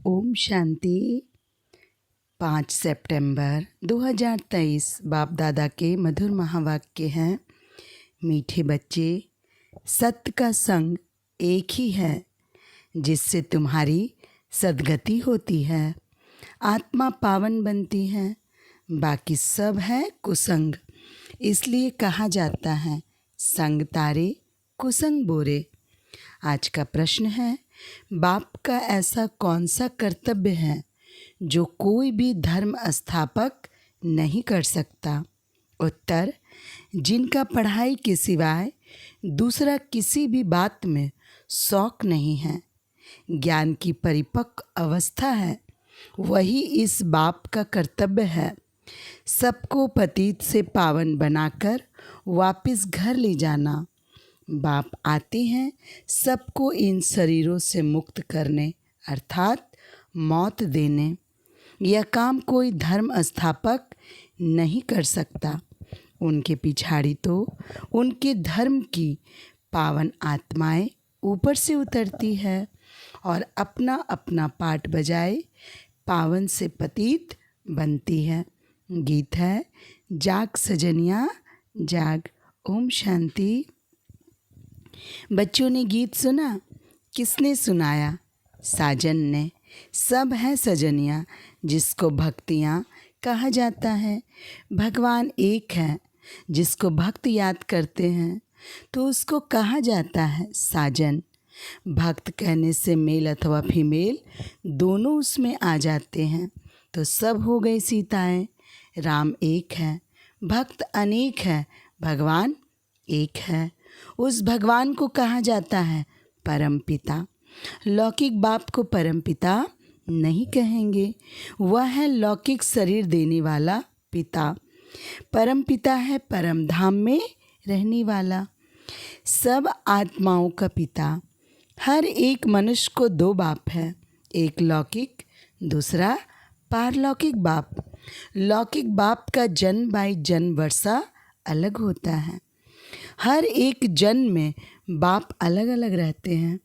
ओम शांति। 5 सितंबर 2023 बाप दादा के मधुर महावाक्य हैं। मीठे बच्चे, सत्य का संग एक ही है जिससे तुम्हारी सद्गति होती है, आत्मा पावन बनती है। बाकी सब है कुसंग। इसलिए कहा जाता है संग तारे कुसंग बोरे। आज का प्रश्न है, बाप का ऐसा कौन सा कर्तव्य है जो कोई भी धर्म स्थापक नहीं कर सकता? उत्तर, जिनका पढ़ाई के सिवाय दूसरा किसी भी बात में शौक नहीं है, ज्ञान की परिपक्व अवस्था है, वही इस बाप का कर्तव्य है। सबको पतित से पावन बनाकर वापस घर ले जाना। बाप आते हैं सबको इन शरीरों से मुक्त करने, अर्थात मौत देने। यह काम कोई धर्म स्थापक नहीं कर सकता। उनके पिछाड़ी तो उनके धर्म की पावन आत्माएं ऊपर से उतरती है और अपना अपना पाठ बजाए पावन से पतित बनती है। गीत है, जाग सजनिया जाग। ओम शांति। बच्चों ने गीत सुना, किसने सुनाया? साजन ने। सब है सजनिया जिसको भक्तियाँ कहा जाता है। भगवान एक है, जिसको भक्त याद करते हैं तो उसको कहा जाता है साजन। भक्त कहने से मेल अथवा फीमेल दोनों उसमें आ जाते हैं, तो सब हो गई सीताएं। राम एक है, भक्त अनेक है, भगवान एक है। उस भगवान को कहा जाता है परम पिता। लौकिक बाप को परम पिता नहीं कहेंगे, वह है लौकिक शरीर देने वाला पिता। परम पिता है परम धाम में रहने वाला, सब आत्माओं का पिता। हर एक मनुष्य को दो बाप है, एक लौकिक, दूसरा पारलौकिक बाप। लौकिक बाप का जन्म बाई जन्म वर्षा अलग होता है। हर एक जन्म में बाप अलग अलग रहते हैं।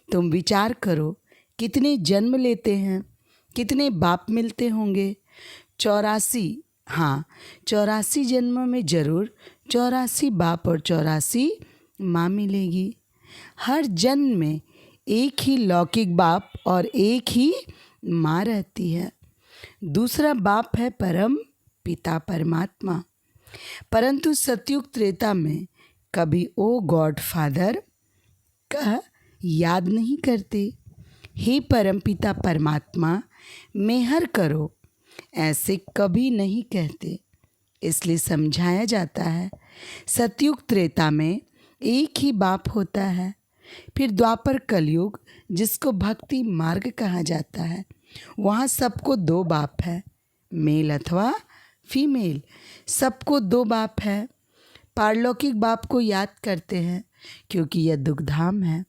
तुम विचार करो, कितने जन्म लेते हैं, कितने बाप मिलते होंगे? 84। हाँ, 84 जन्मों में ज़रूर 84 बाप और 84 माँ मिलेगी। हर जन्म में एक ही लौकिक बाप और एक ही माँ रहती है। दूसरा बाप है परम पिता परमात्मा। परंतु सतयुग त्रेता में कभी ओ गॉड फादर का याद नहीं करते। हे परमपिता परमात्मा मेहर करो, ऐसे कभी नहीं कहते। इसलिए समझाया जाता है सतयुग त्रेता में एक ही बाप होता है। फिर द्वापर कलयुग, जिसको भक्ति मार्ग कहा जाता है, वहाँ सबको दो बाप है, मेल अथवा फीमेल, सबको दो बाप है। पारलौकिक बाप को याद करते हैं क्योंकि यह दुखधाम है।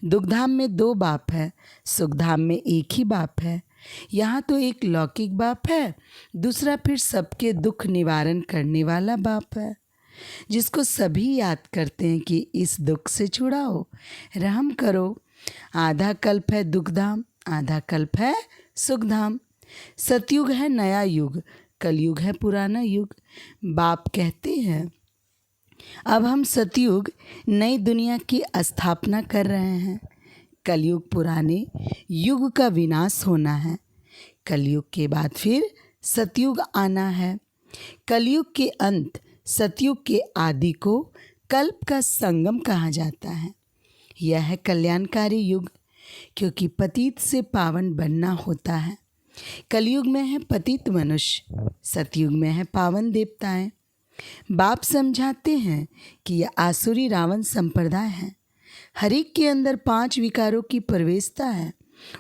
दुखधाम में दो बाप है, सुखधाम में एक ही बाप है। यहाँ तो एक लौकिक बाप है, दूसरा फिर सबके दुख निवारण करने वाला बाप है, जिसको सभी याद करते हैं कि इस दुख से छुड़ाओ, रहम करो। आधा कल्प है दुखधाम, आधा कल्प है सुखधाम। सतयुग है नया युग, कलयुग है पुराना युग। बाप कहते हैं अब हम सतयुग नई दुनिया की स्थापना कर रहे हैं। कलयुग पुराने युग का विनाश होना है। कलयुग के बाद फिर सतयुग आना है। कलयुग के अंत सतयुग के आदि को कल्प का संगम कहा जाता है। यह है कल्याणकारी युग, क्योंकि पतित से पावन बनना होता है। कलयुग में है पतित मनुष्य, सतयुग में है पावन देवताएं। बाप समझाते हैं कि यह आसुरी रावण संप्रदाय है। हर एक के अंदर 5 विकारों की प्रवेशता है।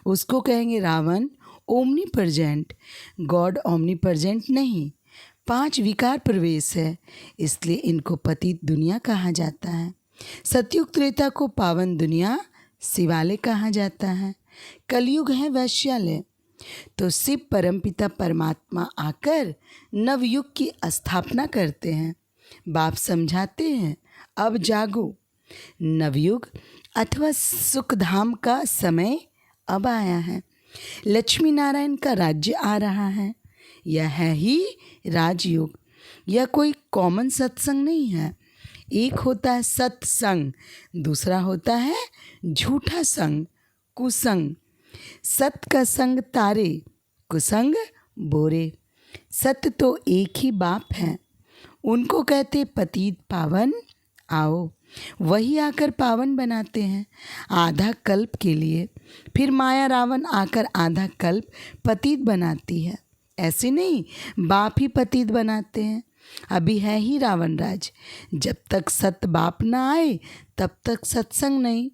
उसको कहेंगे Ravan omnipresent, God omnipresent नहीं। 5 विकार प्रवेश है, इसलिए इनको पतित दुनिया कहा जाता है। सतयुग त्रेता को पावन दुनिया शिवालय कहा जाता है। कलयुग है वैश्यालय। तो शिव परमपिता परमात्मा आकर नवयुग की स्थापना करते हैं। बाप समझाते हैं अब जागो, नवयुग अथवा सुखधाम का समय अब आया है। लक्ष्मी नारायण का राज्य आ रहा है। यह है ही राजयोग। यह कोई कॉमन सत्संग नहीं है। एक होता है सत्संग, दूसरा होता है झूठा संग, कुसंग। सत का संग तारे, कुसंग बोरे। सत्य तो एक ही बाप है, उनको कहते पतित पावन आओ। वही आकर पावन बनाते हैं आधा कल्प के लिए। फिर माया रावण आकर आधा कल्प पतित बनाती है। ऐसे नहीं, बाप ही पतित बनाते हैं। अभी है ही रावण राज। जब तक सत बाप ना आए तब तक सत्संग नहीं।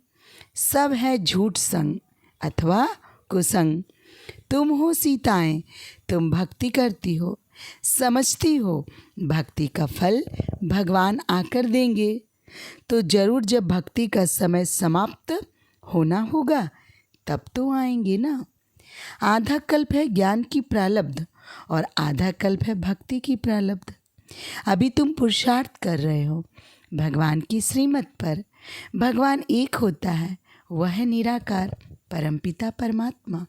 सब है झूठ संग अथवा कुसंग। तुम हो सीताएं, तुम भक्ति करती हो, समझती हो भक्ति का फल भगवान आकर देंगे। तो जरूर जब भक्ति का समय समाप्त होना होगा तब तो आएंगे ना। आधा कल्प है ज्ञान की प्रारब्ध और आधा कल्प है भक्ति की प्रारब्ध। अभी तुम पुरुषार्थ कर रहे हो भगवान की श्रीमत पर। भगवान एक होता है, वह है निराकार परमपिता परमात्मा,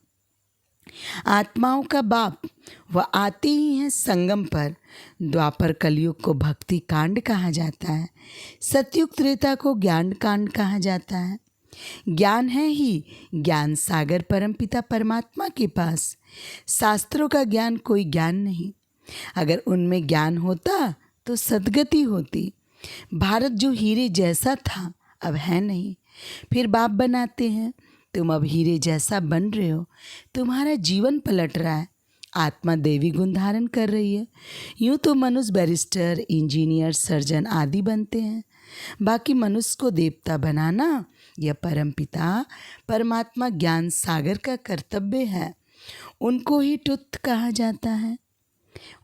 आत्माओं का बाप। वह आते ही हैं संगम पर। द्वापर कलयुग को भक्ति कांड कहा जाता है, सतयुग त्रेता को ज्ञान कांड कहा जाता है। ज्ञान है ही ज्ञान सागर परमपिता परमात्मा के पास। शास्त्रों का ज्ञान कोई ज्ञान नहीं। अगर उनमें ज्ञान होता तो सद्गति होती। भारत जो हीरे जैसा था अब है नहीं। फिर बाप बनाते हैं। तुम अब हीरे जैसा बन रहे हो। तुम्हारा जीवन पलट रहा है। आत्मा देवी गुण धारण कर रही है। यूँ तो मनुष्य बैरिस्टर, इंजीनियर, सर्जन आदि बनते हैं। बाकी मनुष्य को देवता बनाना यह परमपिता परमात्मा ज्ञान सागर का कर्तव्य है। उनको ही तुच्छ कहा जाता है।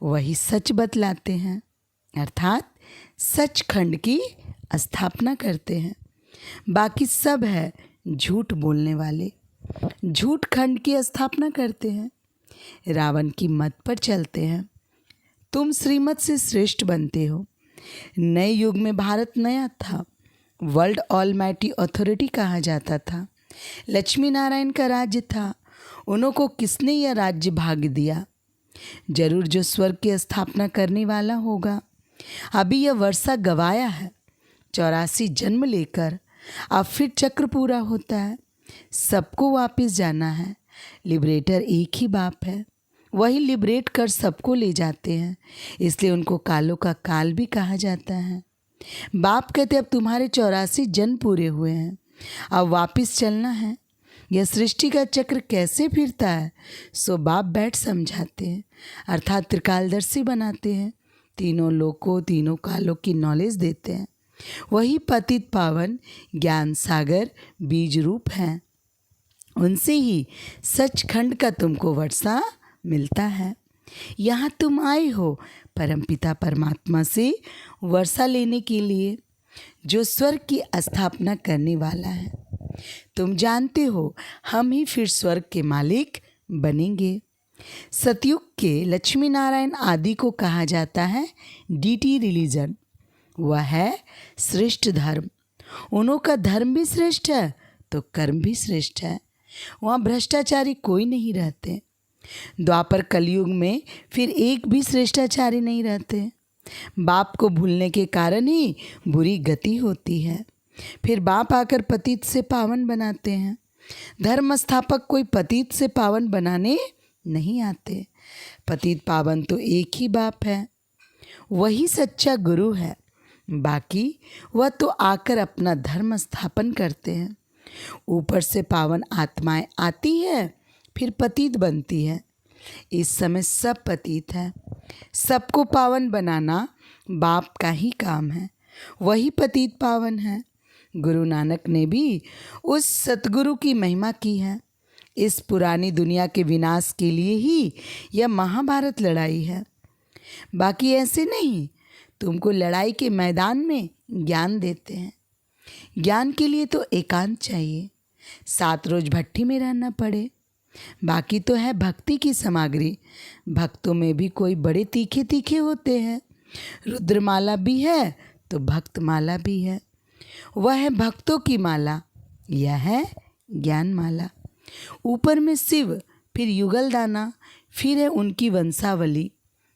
वही सच बतलाते हैं, अर्थात सचखंड की स्थापना करते हैं। बाकी सब है झूठ बोलने वाले, झूठ खंड की स्थापना करते हैं। रावण की मत पर चलते हैं। तुम श्रीमत से श्रेष्ठ बनते हो। नए युग में भारत नया था। वर्ल्ड ऑलमाइटी अथॉरिटी कहा जाता था। लक्ष्मी नारायण का राज्य था। उनको किसने यह राज्य भाग दिया? जरूर जो स्वर्ग की स्थापना करने वाला होगा। अभी यह वर्षा गवाया है 84 जन्म लेकर। अब फिर चक्र पूरा होता है। सबको वापस जाना है। लिबरेटर एक ही बाप है। वही लिबरेट कर सबको ले जाते हैं। इसलिए उनको कालों का काल भी कहा जाता है। बाप कहते अब तुम्हारे 84 जन्म पूरे हुए हैं, अब वापस चलना है। यह सृष्टि का चक्र कैसे फिरता है सो बाप बैठ समझाते हैं, अर्थात त्रिकालदर्शी बनाते हैं। तीनों लोकों तीनों कालों की नॉलेज देते हैं। वही पतित पावन ज्ञान सागर बीज रूप हैं। उनसे ही सचखंड का तुमको वर्षा मिलता है। यहाँ तुम आए हो परमपिता परमात्मा से वर्षा लेने के लिए, जो स्वर्ग की स्थापना करने वाला है। तुम जानते हो हम ही फिर स्वर्ग के मालिक बनेंगे। सतयुग के लक्ष्मी नारायण आदि को कहा जाता है डीटी रिलीजन। वह है श्रेष्ठ धर्म। उन्हों का धर्म भी श्रेष्ठ है तो कर्म भी श्रेष्ठ है। वहाँ भ्रष्टाचारी कोई नहीं रहते। द्वापर कलयुग में फिर एक भी श्रेष्ठाचारी नहीं रहते। बाप को भूलने के कारण ही बुरी गति होती है। फिर बाप आकर पतित से पावन बनाते हैं। धर्म स्थापक कोई पतित से पावन बनाने नहीं आते। पतित पावन तो एक ही बाप है, वही सच्चा गुरु है। बाकी वह तो आकर अपना धर्म स्थापन करते हैं। ऊपर से पावन आत्माएं आती है, फिर पतित बनती है। इस समय सब पतित है। सबको पावन बनाना बाप का ही काम है। वही पतित पावन है। गुरु नानक ने भी उस सतगुरु की महिमा की है। इस पुरानी दुनिया के विनाश के लिए ही यह महाभारत लड़ाई है। बाकी ऐसे नहीं, तुमको लड़ाई के मैदान में ज्ञान देते हैं। ज्ञान के लिए तो एकांत चाहिए, 7 रोज भट्टी में रहना पड़े। बाकी तो है भक्ति की सामग्री। भक्तों में भी कोई बड़े तीखे तीखे होते हैं। रुद्रमाला भी है तो भक्त माला भी है। वह है भक्तों की माला, यह है ज्ञान माला। ऊपर में शिव फिर युगल दाना, फिर है उनकी वंशावली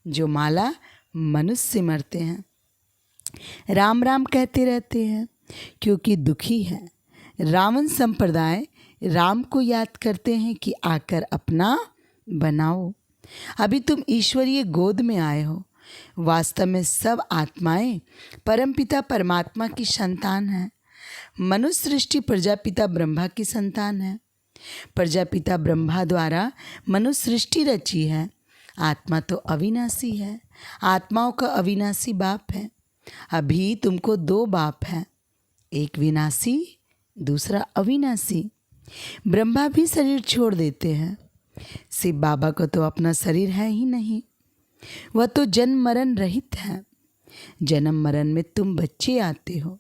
जो माला मनुष्य से मरते हैं, राम राम कहते रहते हैं क्योंकि दुखी है। रावण संप्रदाय राम को याद करते हैं कि आकर अपना बनाओ। अभी तुम ईश्वरीय गोद में आए हो। वास्तव में सब आत्माएं परमपिता परमात्मा की संतान हैं। मनुष्य सृष्टि प्रजापिता ब्रह्मा की संतान है। प्रजापिता ब्रह्मा द्वारा मनुष्य सृष्टि रची है। आत्मा तो अविनाशी है। आत्माओं का अविनाशी बाप है। अभी तुमको दो बाप हैं, एक विनाशी, दूसरा अविनाशी। ब्रह्मा भी शरीर छोड़ देते हैं। शिव बाबा को तो अपना शरीर है ही नहीं। वह तो जन्म मरण रहित है। जन्म मरण में तुम बच्चे आते हो।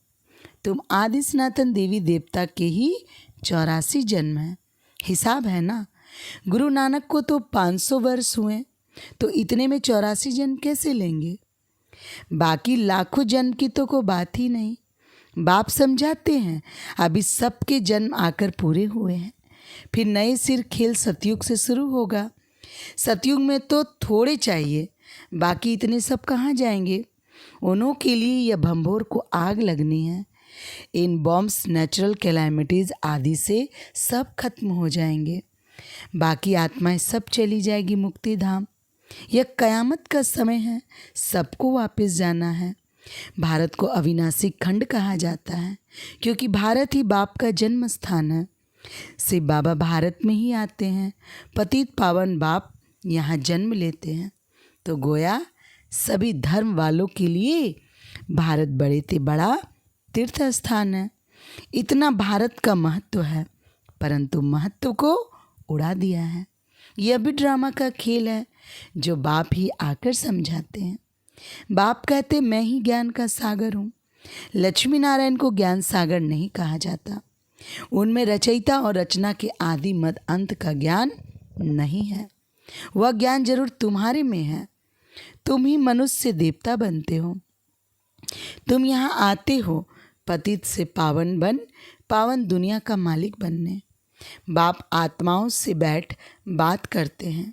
तुम आदि सनातन देवी देवता के ही 84 जन्म हैं। हिसाब है ना। गुरु नानक को तो 500 वर्ष हुए, तो इतने में 84 जन्म कैसे लेंगे? बाकी लाखों जन्म की तो कोई बात ही नहीं। बाप समझाते हैं अभी सबके जन्म आकर पूरे हुए हैं। फिर नए सिर खेल सतयुग से शुरू होगा। सतयुग में तो थोड़े चाहिए, बाकी इतने सब कहाँ जाएंगे? उन्हों के लिए यह भंभोर को आग लगनी है। इन बॉम्ब्स, नेचुरल कैलामिटीज़ आदि से सब खत्म हो जाएंगे। बाकी आत्माएं सब चली जाएगी मुक्ति धाम। यह कयामत का समय है। सबको वापस जाना है। भारत को अविनाशी खंड कहा जाता है क्योंकि भारत ही बाप का जन्म स्थान है। शिव बाबा भारत में ही आते हैं। पतित पावन बाप यहाँ जन्म लेते हैं। तो गोया सभी धर्म वालों के लिए भारत बड़े से बड़ा तीर्थ स्थान है। इतना भारत का महत्व है, परंतु महत्व को उड़ा दिया है। यह भी ड्रामा का खेल है जो बाप ही आकर समझाते हैं। बाप कहते मैं ही ज्ञान का सागर हूँ। लक्ष्मी नारायण को ज्ञान सागर नहीं कहा जाता। उनमें रचयिता और रचना के आदि मद अंत का ज्ञान नहीं है। वह ज्ञान जरूर तुम्हारे में है। तुम ही मनुष्य से देवता बनते हो। तुम यहाँ आते हो पतित से पावन बन पावन दुनिया का मालिक बनने। बाप आत्माओं से बैठ बात करते हैं।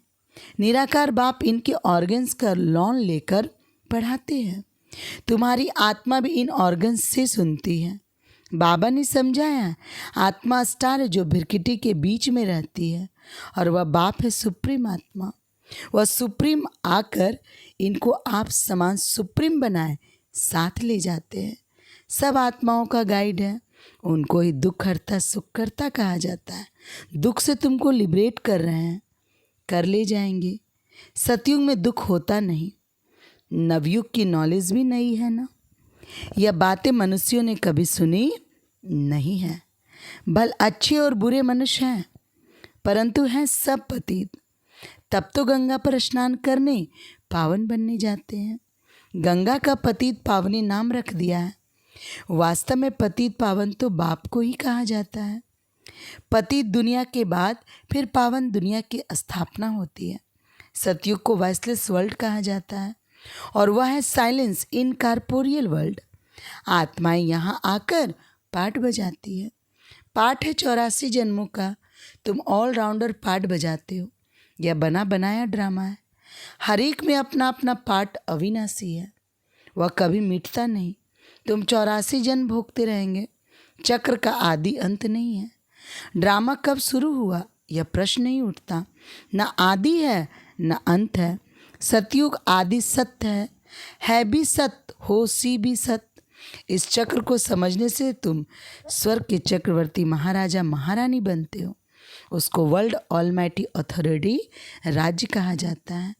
निराकार बाप इनके ऑर्गन्स का लॉन लेकर पढ़ाते हैं। तुम्हारी आत्मा भी इन ऑर्गन्स से सुनती है। बाबा ने समझाया आत्मा स्टार है जो भिरकिटी के बीच में रहती है और वह बाप है सुप्रीम आत्मा। वह सुप्रीम आकर इनको आप समान सुप्रीम बनाए साथ ले जाते हैं। सब आत्माओं का गाइड है। उनको ही दुख हरता सुख करता कहा जाता है। दुख से तुमको लिबरेट कर रहे हैं, कर ले जाएंगे। सतयुग में दुख होता नहीं। नवयुग की नॉलेज भी नहीं है ना। यह बातें मनुष्यों ने कभी सुनी नहीं है। भल अच्छे और बुरे मनुष्य हैं, परंतु हैं सब पतित। तब तो गंगा पर स्नान करने पावन बनने जाते हैं। गंगा का पतित पावनी नाम रख दिया है। वास्तव में पतित पावन तो बाप को ही कहा जाता है। पतित दुनिया के बाद फिर पावन दुनिया की स्थापना होती है। सतयुग को वॉइसलेस वर्ल्ड कहा जाता है और वह है साइलेंस इनकॉर्पोरियल वर्ल्ड। आत्माएं यहाँ आकर पाठ बजाती है। पाठ है 84 जन्मों का। तुम ऑलराउंडर पाठ बजाते हो। यह बना बनाया ड्रामा है। हर एक में अपना अपना पाठ अविनाशी है। वह कभी मिटता नहीं। तुम 84 जन्म भोगते रहेंगे। चक्र का आदि अंत नहीं है। ड्रामा कब शुरू हुआ यह प्रश्न नहीं उठता। न आदि है न अंत है। सतयुग आदि सत्य है भी सत्य, हो सी भी सत्य। इस चक्र को समझने से तुम स्वर्ग के चक्रवर्ती महाराजा महारानी बनते हो। उसको वर्ल्ड ऑलमाइटी अथॉरिटी राज्य कहा जाता है,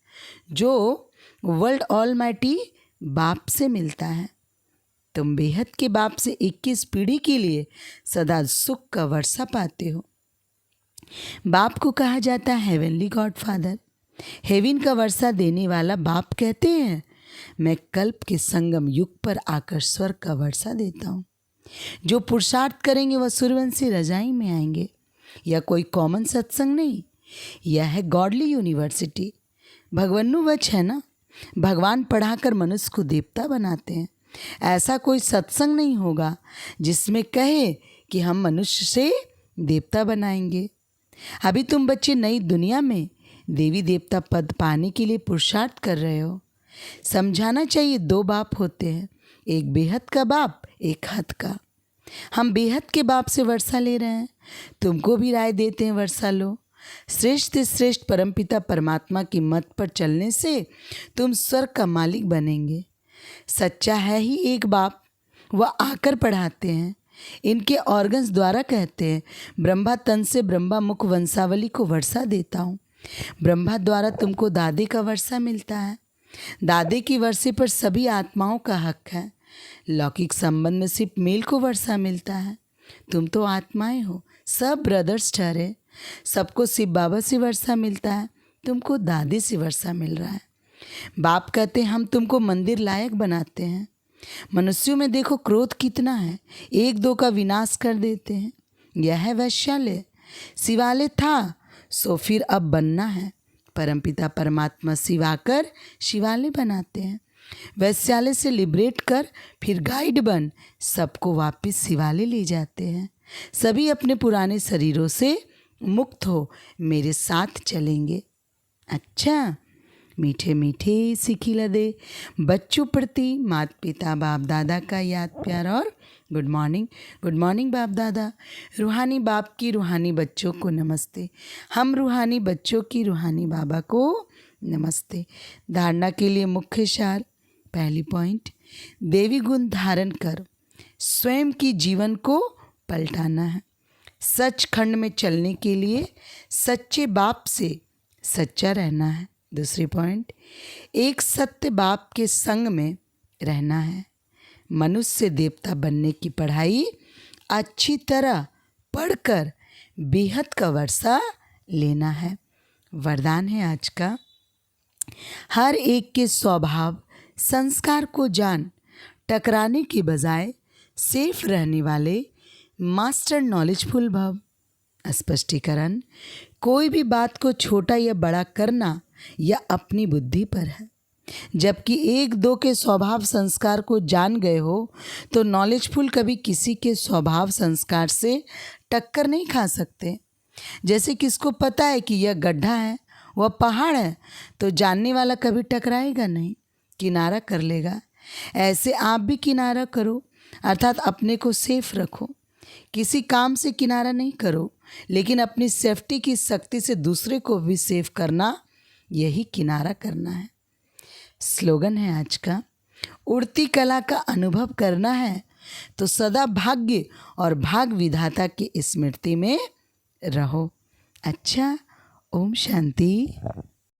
जो वर्ल्ड ऑलमाइटी बाप से मिलता है। तुम बेहद के बाप से 21 पीढ़ी के लिए सदा सुख का वर्षा पाते हो। बाप को कहा जाता है हेवनली गॉड फादर। हेवन का वर्षा देने वाला बाप कहते हैं मैं कल्प के संगम युग पर आकर स्वर्ग का वर्षा देता हूँ। जो पुरुषार्थ करेंगे वह सूर्यवंशी रजाई में आएंगे। यह कोई कॉमन सत्संग नहीं, यह है गॉडली यूनिवर्सिटी। भगवानुवच है ना। भगवान पढ़ाकर मनुष्य को देवता बनाते हैं। ऐसा कोई सत्संग नहीं होगा जिसमें कहे कि हम मनुष्य से देवता बनाएंगे। अभी तुम बच्चे नई दुनिया में देवी देवता पद पाने के लिए पुरुषार्थ कर रहे हो। समझाना चाहिए, 2 बाप होते हैं, एक बेहद का बाप, एक हद का। हम बेहद के बाप से वर्षा ले रहे हैं, तुमको भी राय देते हैं वर्षा लो। श्रेष्ठ से श्रेष्ठ परमपिता परमात्मा की मत पर चलने से तुम स्वर्ग का मालिक बनेंगे। सच्चा है ही एक बाप, वह आकर पढ़ाते हैं। इनके ऑर्गन्स द्वारा कहते हैं, ब्रह्मा तन से ब्रह्मा मुख वंशावली को वर्षा देता हूँ। ब्रह्मा द्वारा तुमको दादे का वर्षा मिलता है। दादे की वर्षे पर सभी आत्माओं का हक है। लौकिक संबंध में सिर्फ मेल को वर्षा मिलता है। तुम तो आत्माएं हो, सब ब्रदर्स ठहरे। सबको शिव बाबा से वर्षा मिलता है, तुमको दादी से वर्षा मिल रहा है। बाप कहते हैं हम तुमको मंदिर लायक बनाते हैं। मनुष्यों में देखो क्रोध कितना है, 1-2 का विनाश कर देते हैं। यह है वैश्यालय। शिवालय था सो फिर अब बनना है। परमपिता परमात्मा शिवाकर शिवालय बनाते हैं। वैश्यालय से लिबरेट कर फिर गाइड बन सबको वापस शिवालय ले जाते हैं। सभी अपने पुराने शरीरों से मुक्त हो मेरे साथ चलेंगे। अच्छा, मीठे मीठे सिखिला दे बच्चों प्रति माता पिता बाप दादा का याद प्यार और गुड मॉर्निंग बाप दादा। रूहानी बाप की रूहानी बच्चों को नमस्ते। हम रूहानी बच्चों की रूहानी बाबा को नमस्ते। धारणा के लिए मुख्य सार, पहली पॉइंट, देवी गुण धारण कर स्वयं की जीवन को पलटाना है। सच खंड में चलने के लिए सच्चे बाप से सच्चा रहना है। दूसरी पॉइंट, एक सत्य बाप के संग में रहना है। मनुष्य से देवता बनने की पढ़ाई अच्छी तरह पढ़कर बेहद का वर्षा लेना है। वरदान है आज का, हर एक के स्वभाव संस्कार को जान टकराने की बजाय सेफ रहने वाले मास्टर नॉलेजफुल भव। स्पष्टीकरण, कोई भी बात को छोटा या बड़ा करना यह अपनी बुद्धि पर है। जबकि 1-2 के स्वभाव संस्कार को जान गए हो तो नॉलेजफुल कभी किसी के स्वभाव संस्कार से टक्कर नहीं खा सकते। जैसे किसको पता है कि यह गड्ढा है, वह पहाड़ है, तो जानने वाला कभी टकराएगा नहीं, किनारा कर लेगा। ऐसे आप भी किनारा करो, अर्थात अपने को सेफ रखो। किसी काम से किनारा नहीं करो, लेकिन अपनी सेफ्टी की शक्ति से दूसरे को भी सेफ करना, यही किनारा करना है। स्लोगन है आज का, उड़ती कला का अनुभव करना है तो सदा भाग्य और भाग विधाता की स्मृति में रहो। अच्छा, ओम शांति।